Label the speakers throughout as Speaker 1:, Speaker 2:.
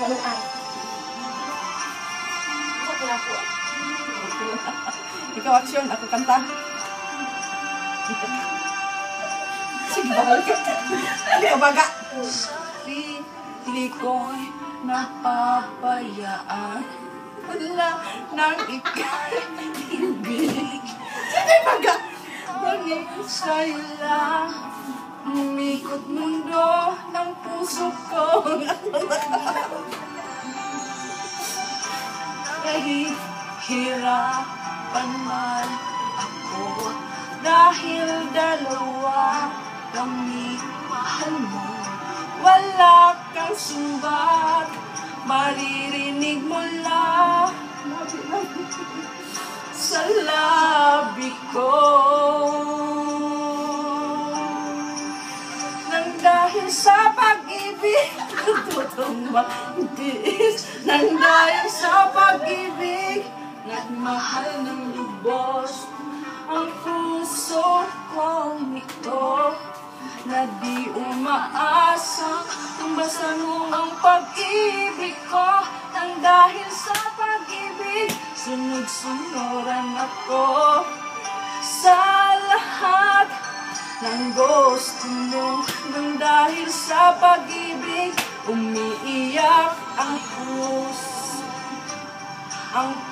Speaker 1: Haluan.
Speaker 2: Ikaw action, ako kanta. Sige, bahal ka. Hindi ka baga. Sarili ko'y napabayaan. Wala nang ikaibig. Sige, baga. Nanging sa'yo lang. Umikot mundo ng puso ko. Nahihirapan man ako dahil dalawa kami mahal mo. Wala kang sumbat, maririnig mo lang sa labi ko. Nang dahil sa pag-ibig, natutong magtiis. Nang dahil sa pag-ibig, nagmahal ng lubos ang puso kong ito, na di umaasa, tumbasan mo ang pag-ibig ko. Nang dahil sa pag-ibig, sunod-sunuran ako sa lahat ng gusto mo. Nang dahil sa pag-ibig, umiiyak ang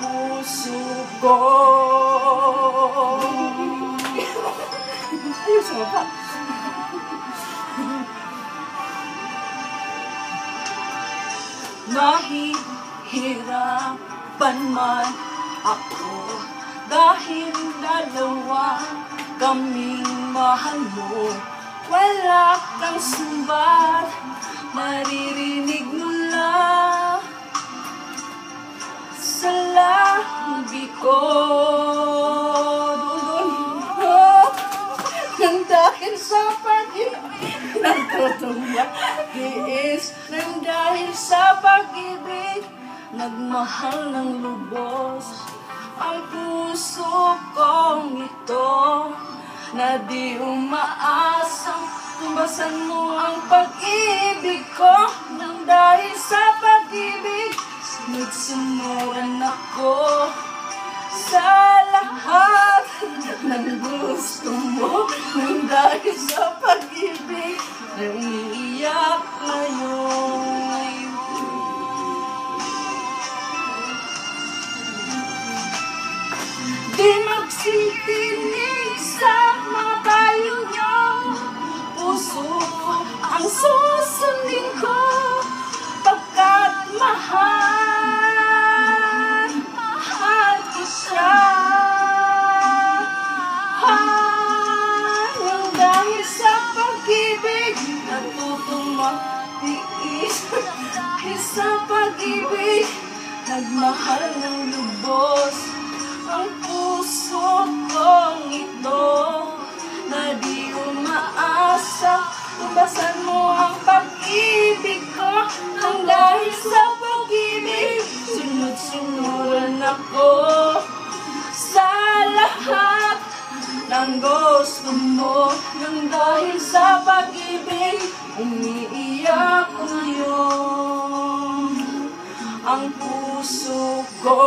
Speaker 2: puso ko. Ayos mo pa. Nahihirapan man ako dahil dalawa kaming mahal mo. Wala kang sumbat, maririnig mo lang sa labi ko. Nang dahil sa pag-ibig, natutuwa tiis. Nang dahil sa pag-ibig, nagmahal ng lubos ang puso kong ito, na di umaasang tumbasan mo ang pag-ibig ko. Nang dahil sa pag-ibig, nagsumuran ako sa lahat ng gusto mo. Nang dahil sa pag-ibig, naiiyak ngayon. Di magsitinig sa mga payo niyo, puso ang susundin ko, pagkat mahal ko siya. Nang dahil sa pag-ibig, natutong magtiis. Dahil sa pag-ibig, nagmahal ng lubos ang puso kong ito, na di umaasa, tumbasan mo ang pag-ibig ko. Nang dahil sa pag-ibig, sunod-sunuran ako sa lahat ng gusto mo. Nang dahil sa pag-ibig, umiiyak ngayon ang puso ko.